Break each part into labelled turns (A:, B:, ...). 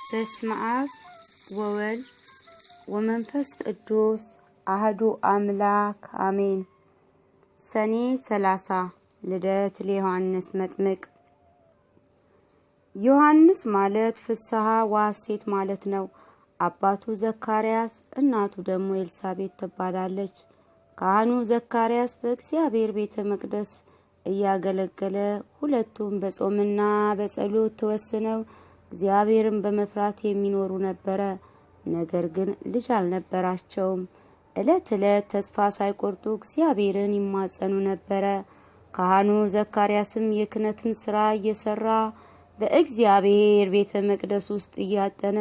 A: በስመ አብ ወወልድ ወመንፈስ ቅዱስ አሐዱ አምላክ አሜን። ሰኔ 30 ልደት ለዮሐንስ መጥምቅ። ዮሐንስ ማለት ፍስሐ ወሐሴት ማለት ነው። አባቱ ዘካርያስ እናቱ ደግሞ ኤልሳቤጥ ትባላለች። ካህኑ ዘካርያስ በእግዚአብሔር ቤተ መቅደስ እያገለገለ ሁለቱም በጾምና በጸሎት ተወስነው እግዚአብሔርን በመፍራት የሚኖሩ ነበረ። ነገር ግን ልጅ አልነበራቸውም። ዕለት ዕለት ተስፋ ሳይቆርጡ እግዚአብሔርን ይማጸኑ ነበረ። ካህኑ ዘካርያስም የክህነትን ሥራ እየሰራ በእግዚአብሔር ቤተ መቅደስ ውስጥ እያጠነ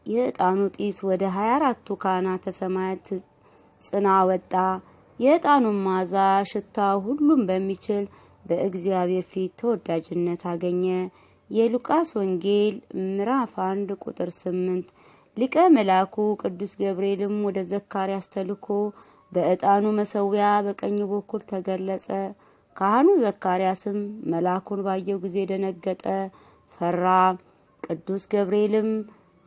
A: የዕጣኑ ጢስ ወደ 24ቱ ካህናተ ሰማያት ጽና ወጣ። የዕጣኑን መዓዛ ሽታ ሁሉም በሚችል በእግዚአብሔር ፊት ተወዳጅነት አገኘ። የሉቃስ ወንጌል ምዕራፍ 1 ቁጥር 8። ሊቀ መላኩ ቅዱስ ገብርኤልም ወደ ዘካርያስ ተልኮ በዕጣኑ መሠዊያ በቀኝ በኩል ተገለጸ። ካህኑ ዘካርያስም መላኩን ባየው ጊዜ ደነገጠ፣ ፈራ። ቅዱስ ገብርኤልም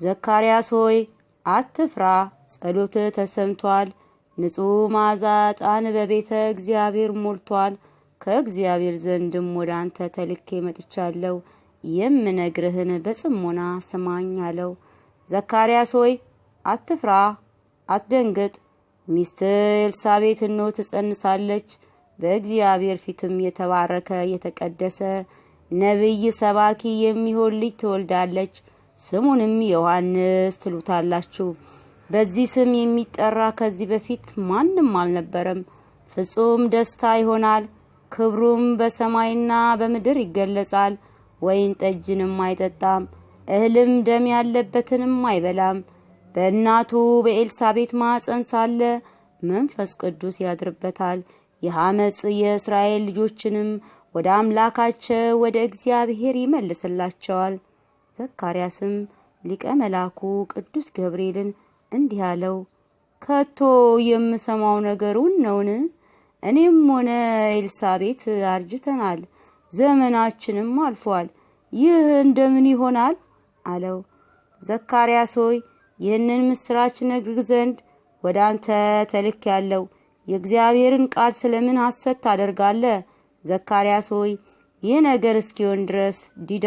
A: ዘካርያስ ሆይ አትፍራ፣ ጸሎትህ ተሰምቷል፣ ንጹሕ መዓዛ ዕጣን በቤተ እግዚአብሔር ሞልቷል። ከእግዚአብሔር ዘንድም ወደ አንተ ተልኬ መጥቻለሁ፣ የምነግርህን በጽሞና ስማኝ አለው። ዘካርያስ ሆይ አትፍራ፣ አትደንግጥ። ሚስትህ ኤልሳቤጥ እነሆ ትጸንሳለች፣ በእግዚአብሔር ፊትም የተባረከ የተቀደሰ ነቢይ ሰባኪ የሚሆን ልጅ ትወልዳለች። ስሙንም ዮሐንስ ትሉታላችሁ። በዚህ ስም የሚጠራ ከዚህ በፊት ማንም አልነበረም። ፍጹም ደስታ ይሆናል፣ ክብሩም በሰማይና በምድር ይገለጻል። ወይን ጠጅንም አይጠጣም፣ እህልም ደም ያለበትንም አይበላም። በእናቱ በኤልሳቤጥ ማኅፀን ሳለ መንፈስ ቅዱስ ያድርበታል። የሐመፅ የእስራኤል ልጆችንም ወደ አምላካቸው ወደ እግዚአብሔር ይመልስላቸዋል። ዘካርያስም ሊቀ መላኩ ቅዱስ ገብርኤልን እንዲህ አለው፣ ከቶ የምሰማው ነገሩን ነውን? እኔም ሆነ ኤልሳቤጥ አርጅተናል፣ ዘመናችንም አልፏል። ይህ እንደምን ይሆናል አለው። ዘካርያስ ሆይ ይህንን ምስራች ነግርህ ዘንድ ወደ አንተ ተልኬአለሁ። የእግዚአብሔርን ቃል ስለምን ሐሰት ታደርጋለህ? ዘካርያስ ሆይ ይህ ነገር እስኪሆን ድረስ ዲዳ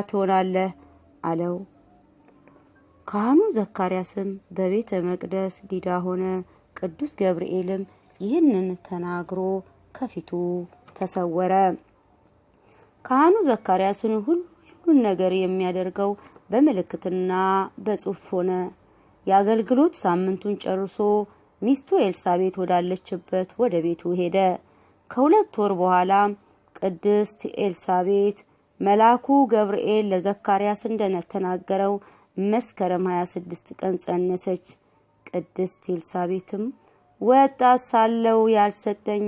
A: ትሆናለህ አለው። ካህኑ ዘካርያስም በቤተ መቅደስ ዲዳ ሆነ። ቅዱስ ገብርኤልም ይህንን ተናግሮ ከፊቱ ተሰወረ። ካህኑ ዘካርያስን ሁሉን ነገር የሚያደርገው በምልክትና በጽሑፍ ሆነ። የአገልግሎት ሳምንቱን ጨርሶ ሚስቱ ኤልሳቤጥ ወዳለችበት ወደ ቤቱ ሄደ። ከ2 ወር በኋላ ቅድስት ኤልሳቤጥ መልአኩ ገብርኤል ለዘካርያስ እንደተናገረው መስከረም 26 ቀን ጸነሰች። ቅድስት ኤልሳቤጥም ወጣት ሳለው ያልሰጠኝ፣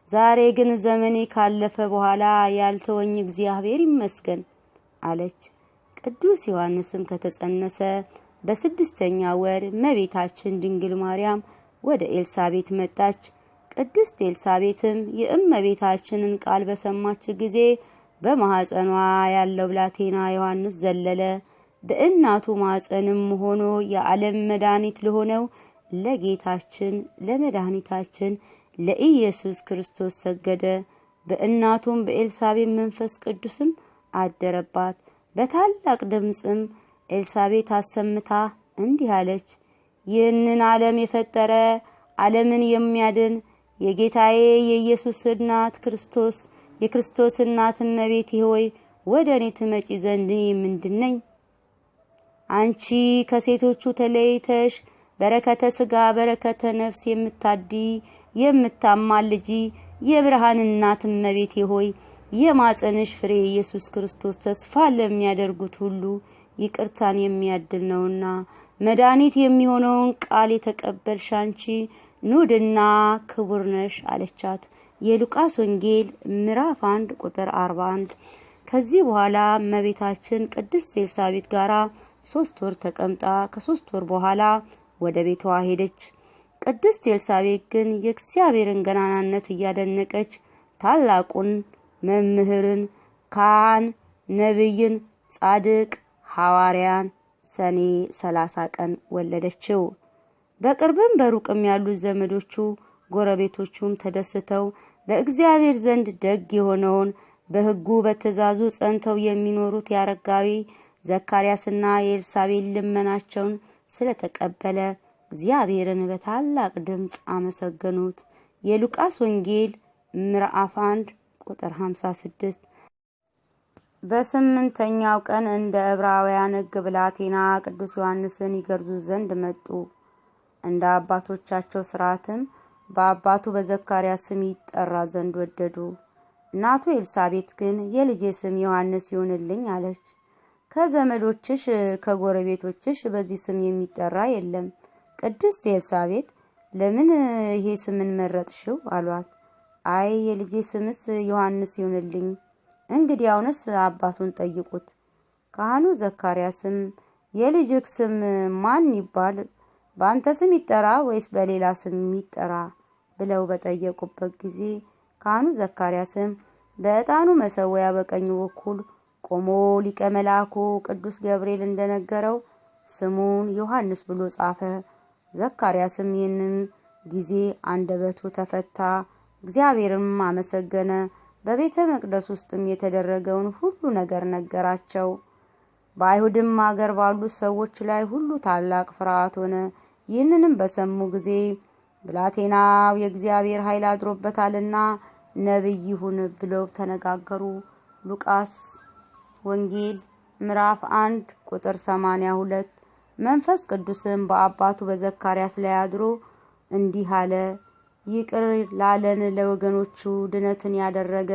A: ዛሬ ግን ዘመኔ ካለፈ በኋላ ያልተወኝ እግዚአብሔር ይመስገን አለች። ቅዱስ ዮሐንስም ከተጸነሰ በ6ኛ ወር እመቤታችን ድንግል ማርያም ወደ ኤልሳቤጥ መጣች። ቅድስት ኤልሳቤጥም የእመቤታችንን ቃል በሰማች ጊዜ በማኅፀኗ ያለው ብላቴና ዮሐንስ ዘለለ። በእናቱ ማኅፀንም ሆኖ የዓለም መድኃኒት ለሆነው ለጌታችን ለመድኃኒታችን ለኢየሱስ ክርስቶስ ሰገደ። በእናቱም በኤልሳቤጥ መንፈስ ቅዱስም አደረባት። በታላቅ ድምፅም ኤልሳቤጥ አሰምታ እንዲህ አለች፣ ይህንን ዓለም የፈጠረ ዓለምን የሚያድን የጌታዬ የኢየሱስ እናት የክርስቶስ እናት እመቤቴ ሆይ ወደ እኔ ትመጪ ዘንድ ምንድነኝ? አንቺ ከሴቶቹ ተለይተሽ በረከተ ሥጋ በረከተ ነፍስ የምታማልጂ የብርሃን እናት እመቤቴ ሆይ የማጸንሽ ፍሬ ኢየሱስ ክርስቶስ ተስፋ ለሚያደርጉት ሁሉ ይቅርታን የሚያድል ነውና መድኃኒት የሚሆነውን ቃል የተቀበልሽ አንቺ ንዑድና ክቡር ነሽ አለቻት። የሉቃስ ወንጌል ምዕራፍ 1 ቁጥር 41። ከዚህ በኋላ እመቤታችን ቅድስት ኤልሳቤጥ ጋራ 3 ወር ተቀምጣ ከ3 ወር በኋላ ወደ ቤቷ ሄደች። ቅድስት ኤልሳቤጥ ግን የእግዚአብሔርን ገናናነት እያደነቀች ታላቁን መምህርን፣ ካህን፣ ነቢይን፣ ጻድቅ፣ ሐዋርያን፣ ሰኔ 30 ቀን ወለደችው። በቅርብም በሩቅም ያሉት ዘመዶቹ ጎረቤቶቹም ተደስተው በእግዚአብሔር ዘንድ ደግ የሆነውን በሕጉ በትእዛዙ ጸንተው የሚኖሩት የአረጋዊ ዘካርያስና የኤልሳቤጥ ልመናቸውን ስለተቀበለ እግዚአብሔርን በታላቅ ድምፅ አመሰገኑት። የሉቃስ ወንጌል ምዕራፍ 1 ቁጥር 56። በስምንተኛው ቀን እንደ ዕብራውያን ሕግ ብላቴና ቅዱስ ዮሐንስን ይገርዙ ዘንድ መጡ። እንደ አባቶቻቸው ሥርዓትም በአባቱ በዘካርያስ ስም ይጠራ ዘንድ ወደዱ። እናቱ ኤልሳቤጥ ግን የልጄ ስም ዮሐንስ ይሁንልኝ አለች። ከዘመዶችሽ ከጎረቤቶችሽ በዚህ ስም የሚጠራ የለም። ቅድስት ኤልሳቤጥ ለምን ይሄ ስምን መረጥሽው አሏት። አይ የልጄ ስምስ ዮሐንስ ይሁንልኝ፣ እንግዲያውንስ አባቱን ጠይቁት። ካህኑ ዘካርያስም የልጅክ ስም ማን ይባል? በአንተ ስም ይጠራ ወይስ በሌላ ስም ይጠራ ብለው በጠየቁበት ጊዜ ካህኑ ዘካርያስም በዕጣኑ መሰዊያ በቀኙ በኩል ቆሞ ሊቀ መላኩ ቅዱስ ገብርኤል እንደነገረው ስሙን ዮሐንስ ብሎ ጻፈ። ዘካርያስም ይህንን ጊዜ አንደበቱ ተፈታ፣ እግዚአብሔርም አመሰገነ። በቤተ መቅደስ ውስጥም የተደረገውን ሁሉ ነገር ነገራቸው። በአይሁድም አገር ባሉት ሰዎች ላይ ሁሉ ታላቅ ፍርሃት ሆነ። ይህንንም በሰሙ ጊዜ ብላቴናው የእግዚአብሔር ኃይል አድሮበታልና ነቢይ ይሁን ብለው ተነጋገሩ። ሉቃስ ወንጌል ምዕራፍ 1 ቁጥር 82። መንፈስ ቅዱስም በአባቱ በዘካርያስ ላይ አድሮ እንዲህ አለ። ይቅር ላለን ለወገኖቹ ድነትን ያደረገ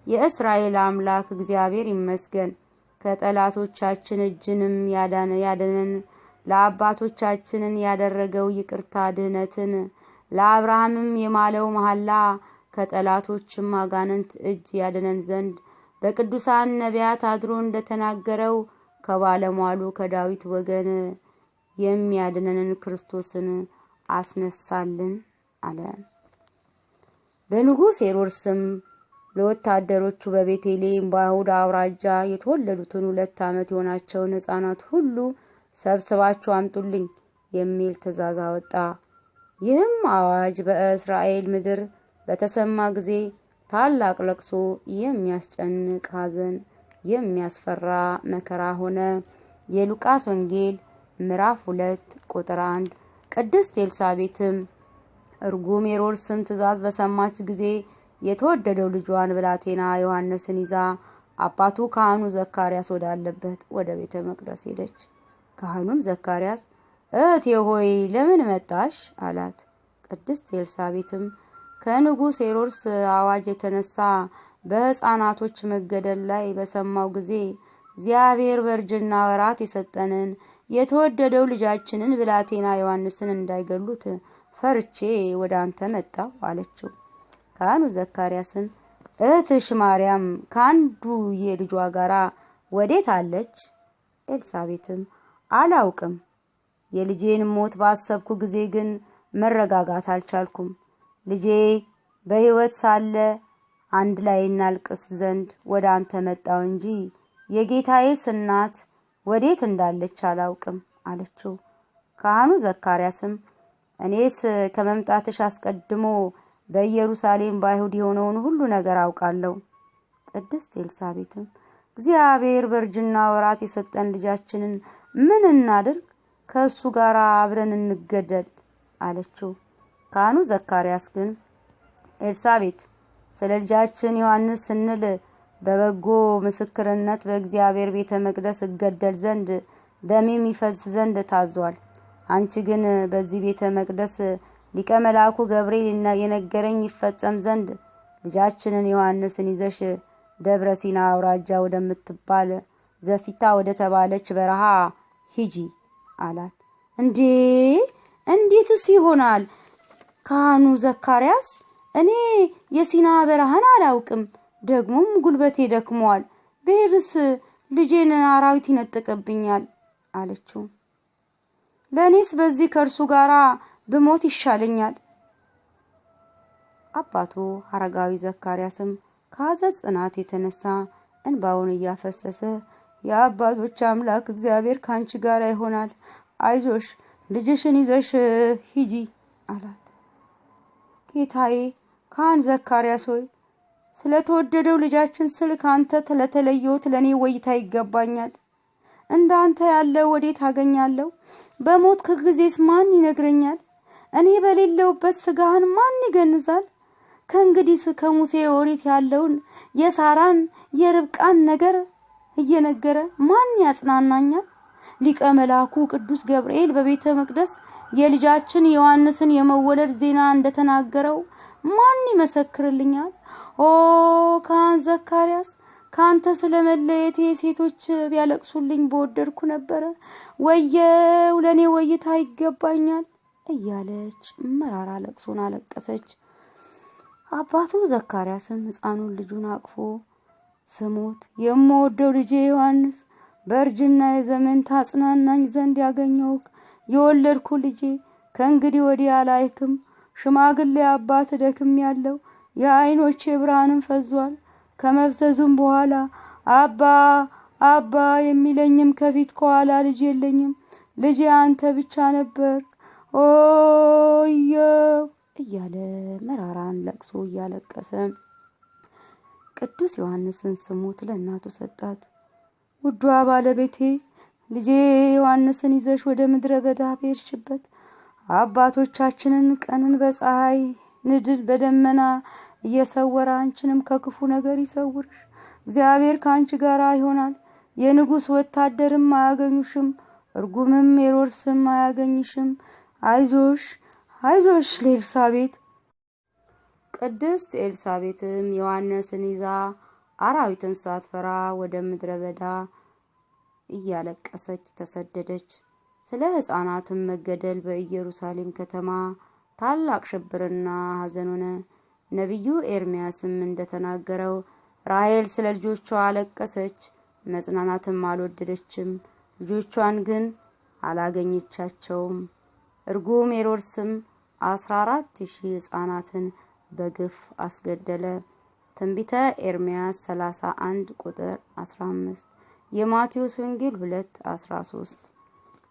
A: የእስራኤል አምላክ እግዚአብሔር ይመስገን። ከጠላቶቻችን እጅንም ያደነን ለአባቶቻችንን ያደረገው ይቅርታ ድህነትን ለአብርሃምም የማለው መሐላ ከጠላቶችም አጋንንት እጅ ያደነን ዘንድ በቅዱሳን ነቢያት አድሮ እንደተናገረው ከባለሟሉ ከዳዊት ወገን የሚያድነንን ክርስቶስን አስነሳልን አለ። በንጉሥ ሄሮድስም ለወታደሮቹ በቤተልሔም በአይሁድ አውራጃ የተወለዱትን 2 ዓመት የሆናቸውን ሕፃናት ሁሉ ሰብስባችሁ አምጡልኝ የሚል ትእዛዝ አወጣ። ይህም አዋጅ በእስራኤል ምድር በተሰማ ጊዜ ታላቅ ለቅሶ፣ የሚያስጨንቅ ሐዘን፣ የሚያስፈራ መከራ ሆነ። የሉቃስ ወንጌል ምዕራፍ 2 ቁጥር 1። ቅድስት ኤልሳቤጥም እርጉም ሄሮድስም ትእዛዝ በሰማች ጊዜ የተወደደው ልጇን ብላቴና ዮሐንስን ይዛ አባቱ ካህኑ ዘካርያስ ወዳለበት ወደ ቤተ መቅደስ ሄደች። ካህኑም ዘካርያስ እህቴ ሆይ ለምን መጣሽ አላት። ቅድስት ኤልሳቤጥም ከንጉሥ ሄሮድስ አዋጅ የተነሳ በሕፃናቶች መገደል ላይ በሰማው ጊዜ እግዚአብሔር በእርጅና ወራት የሰጠንን የተወደደው ልጃችንን ብላቴና ዮሐንስን እንዳይገሉት ፈርቼ ወደ አንተ መጣሁ አለችው። ካህኑ ዘካርያስም እህትሽ ማርያም ከአንዱ የልጇ ጋራ ወዴት አለች? ኤልሳቤጥም አላውቅም፣ የልጄን ሞት ባሰብኩ ጊዜ ግን መረጋጋት አልቻልኩም። ልጄ በሕይወት ሳለ አንድ ላይ እናልቅስ ዘንድ ወደ አንተ መጣሁ እንጂ የጌታዬስ እናት ወዴት እንዳለች አላውቅም አለችው። ካህኑ ዘካርያስም እኔስ ከመምጣትሽ አስቀድሞ በኢየሩሳሌም በአይሁድ የሆነውን ሁሉ ነገር አውቃለሁ። ቅድስት ኤልሳቤጥም እግዚአብሔር በእርጅና ወራት የሰጠን ልጃችንን ምን እናድርግ? ከእሱ ጋር አብረን እንገደል አለችው። ካህኑ ዘካርያስ ግን ኤልሳቤጥ ስለ ልጃችን ዮሐንስ ስንል በበጎ ምስክርነት በእግዚአብሔር ቤተ መቅደስ እገደል ዘንድ ደሜም ይፈስ ዘንድ ታዟል። አንቺ ግን በዚህ ቤተ መቅደስ ሊቀ መላኩ ገብርኤል የነገረኝ ይፈጸም ዘንድ ልጃችንን ዮሐንስን ይዘሽ ደብረ ሲና አውራጃ ወደምትባል ዘፊታ ወደ ተባለች በረሃ ሂጂ አላት። እንዴትስ ይሆናል ካህኑ ዘካርያስ? እኔ የሲና በረሃን አላውቅም፣ ደግሞም ጉልበቴ ደክሟል። ብሄድስ ልጄን አራዊት ይነጥቅብኛል አለችው። ለእኔስ በዚህ ከእርሱ ጋር ብሞት ይሻለኛል። አባቱ አረጋዊ ዘካርያስም ከሐዘን ጽናት የተነሳ እንባውን እያፈሰሰ የአባቶች አምላክ እግዚአብሔር ካንቺ ጋር ይሆናል። አይዞሽ ልጅሽን ይዘሽ ሂጂ አላት። ጌታዬ ካህን ዘካርያስ ሆይ ስለተወደደው ልጃችን ስል ካንተ ስለተለየሁት ለኔ ወይታ ይገባኛል። እንዳንተ ያለ ወዴት አገኛለሁ? በሞት ጊዜስ ማን ይነግረኛል? እኔ በሌለውበት ስጋህን ማን ይገንዛል? ከእንግዲህ ከሙሴ ኦሪት ያለውን የሳራን የርብቃን ነገር እየነገረ ማን ያጽናናኛል? ሊቀ መላኩ ቅዱስ ገብርኤል በቤተ መቅደስ የልጃችን ዮሐንስን የመወለድ ዜና እንደተናገረው ማን ይመሰክርልኛል? ኦ ካህን ዘካርያስ ካንተ ስለመለየቴ ሴቶች ቢያለቅሱልኝ በወደድኩ ነበረ። ወየው ለኔ ወይታ ይገባኛል እያለች መራራ ለቅሶን አለቀሰች። አባቱ ዘካርያስም ሕፃኑን ልጁን አቅፎ ስሞት የምወደው ልጄ ዮሐንስ በእርጅና የዘመን ታጽናናኝ ዘንድ ያገኘውክ የወለድኩ ልጄ ከእንግዲህ ወዲህ አላይክም። ሽማግሌ አባት ደክም ያለው የዓይኖቼ ብርሃንም ፈዟል። ከመፍዘዙም በኋላ አባ አባ የሚለኝም ከፊት ከኋላ ልጅ የለኝም። ልጄ አንተ ብቻ ነበር። ኦየው እያለ መራራን ለቅሶ እያለቀሰ ቅዱስ ዮሐንስን ስሞት ለእናቱ ሰጣት። ውዷ ባለቤቴ ልጄ ዮሐንስን ይዘሽ ወደ ምድረ በዳ ሄድሽበት አባቶቻችንን ቀንን በፀሐይ ንድል በደመና እየሰወረ አንቺንም ከክፉ ነገር ይሰውርሽ። እግዚአብሔር ካንቺ ጋር ይሆናል። የንጉስ ወታደርም አያገኙሽም፣ እርጉምም ሄሮድስም አያገኝሽም። አይዞሽ አይዞሽ ለኤልሳቤጥ። ቅድስት ኤልሳቤጥም ዮሐንስን ይዛ አራዊትን ሳትፈራ ወደ ምድረ በዳ እያለቀሰች ተሰደደች። ስለ ሕፃናትም መገደል በኢየሩሳሌም ከተማ ታላቅ ሽብርና ሐዘን ሆነ። ነቢዩ ኤርምያስም እንደተናገረው ራሔል ስለ ልጆቿ አለቀሰች፣ መጽናናትም አልወደደችም። ልጆቿን ግን አላገኘቻቸውም። እርጉም ሄሮድስም 14,000 ሕፃናትን በግፍ አስገደለ። ትንቢተ ኤርምያስ 31 ቁጥር 15፣ የማቴዎስ ወንጌል 2:13።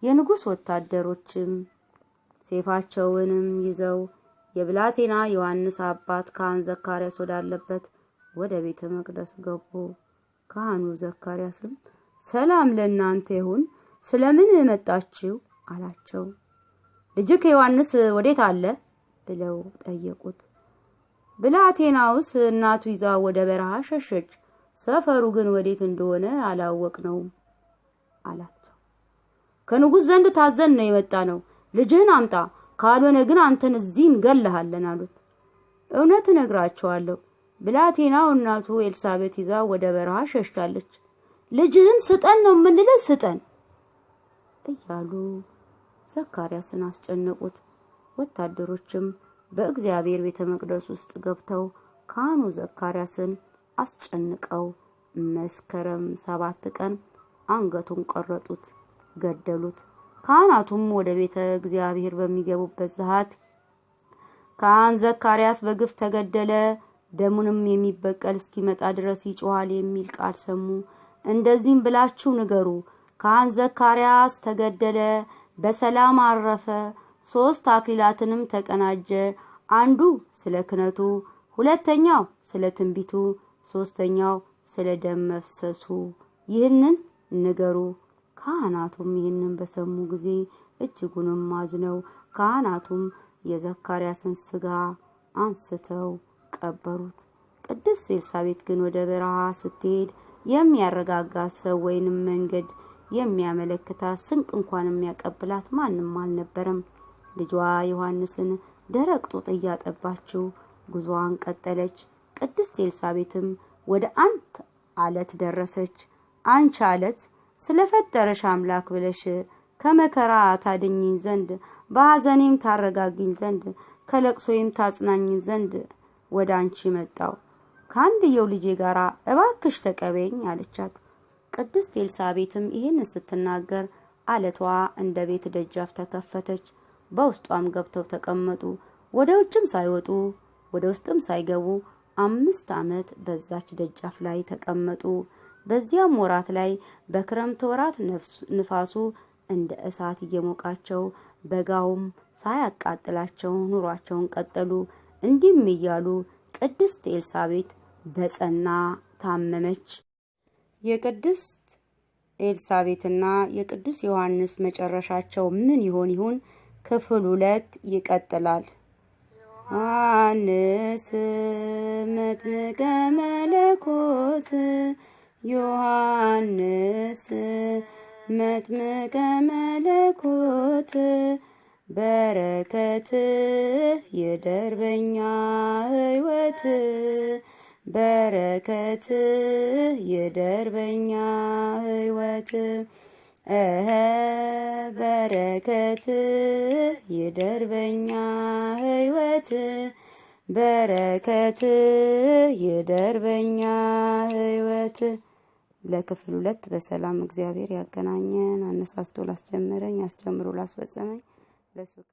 A: የንጉስ ወታደሮችም ሰይፋቸውንም ይዘው የብላቴና ዮሐንስ አባት ካህን ዘካርያስ ወዳለበት ወደ ቤተ መቅደስ ገቡ። ካህኑ ዘካርያስም ሰላም ለእናንተ ይሁን፣ ስለምን መጣችሁ አላቸው። ልጅክ ዮሐንስ ወዴት አለ ብለው ጠየቁት። ብላቴናውስ እናቱ ይዛ ወደ በረሃ ሸሸች፣ ሰፈሩ ግን ወዴት እንደሆነ አላወቅነውም አላቸው። ከንጉስ ዘንድ ታዘን ነው የመጣ ነው፣ ልጅህን አምጣ፣ ካልሆነ ግን አንተን እዚህ እንገለሃለን አሉት። እውነት እነግራቸዋለሁ፣ ብላቴናው እናቱ ኤልሳቤጥ ይዛ ወደ በረሃ ሸሽታለች። ልጅህን ስጠን ነው የምንልህ፣ ስጠን እያሉ ዘካርያስን አስጨነቁት። ወታደሮችም በእግዚአብሔር ቤተ መቅደስ ውስጥ ገብተው ካህኑ ዘካርያስን አስጨንቀው መስከረም 7 ቀን አንገቱን ቆረጡት፣ ገደሉት። ካህናቱም ወደ ቤተ እግዚአብሔር በሚገቡበት ሰዓት ካህን ዘካርያስ በግፍ ተገደለ፣ ደሙንም የሚበቀል እስኪመጣ ድረስ ይጮሃል የሚል ቃል ሰሙ። እንደዚህም ብላችሁ ንገሩ፣ ካህን ዘካርያስ ተገደለ፣ በሰላም አረፈ፣ 3 አክሊላትንም ተቀናጀ። አንዱ ስለ ክህነቱ፣ ሁለተኛው ስለ ትንቢቱ፣ ሶስተኛው ስለ ደም መፍሰሱ። ይህንን ንገሩ። ካህናቱም ይህንን በሰሙ ጊዜ እጅጉንም አዝነው ካህናቱም የዘካርያስን ስጋ አንስተው ቀበሩት። ቅድስት ኤልሳቤጥ ግን ወደ በረሃ ስትሄድ የሚያረጋጋት ሰው ወይንም መንገድ የሚያመለክታት ስንቅ እንኳን የሚያቀብላት ማንም አልነበረም። ልጇ ዮሐንስን ደረቅ ጡት እያጠባችው ጉዞዋን ቀጠለች። ቅድስት ኤልሳቤጥም ወደ አንድ አለት ደረሰች። አንቺ አለት ስለፈጠረሽ አምላክ ብለሽ ከመከራ ታድኝኝ ዘንድ በሐዘኔም ታረጋግኝ ዘንድ ከለቅሶዬም ታጽናኝኝ ዘንድ ወደ አንቺ መጣው። ከአንድየው ልጄ ጋራ እባክሽ ተቀበይኝ አለቻት። ቅድስት ኤልሳቤጥም ይህን ስትናገር አለቷ እንደ ቤት ደጃፍ ተከፈተች። በውስጧም ገብተው ተቀመጡ። ወደ ውጭም ሳይወጡ ወደ ውስጥም ሳይገቡ 5 ዓመት በዛች ደጃፍ ላይ ተቀመጡ። በዚያም ወራት ላይ በክረምት ወራት ንፋሱ እንደ እሳት እየሞቃቸው በጋውም ሳያቃጥላቸው ኑሯቸውን ቀጠሉ። እንዲህም እያሉ ቅድስት ኤልሳቤጥ በጸና ታመመች። የቅድስት ኤልሳቤጥና የቅዱስ ዮሐንስ መጨረሻቸው ምን ይሆን? ክፍል 2 ይቀጥላል። ዮሐንስ መጥምቀ መለኮት ዮሐንስ መጥምቀ መለኮት በረከት ይደር በኛ ሕይወት በረከት ይደር በኛ ሕይወት በረከት ይደር በኛ ሕይወት በረከት ይደር በኛ ሕይወት። ለክፍል 2 በሰላም እግዚአብሔር ያገናኘን። አነሳስቶ ላስጀመረኝ አስጀምሮ ላስፈጸመኝ ለሱ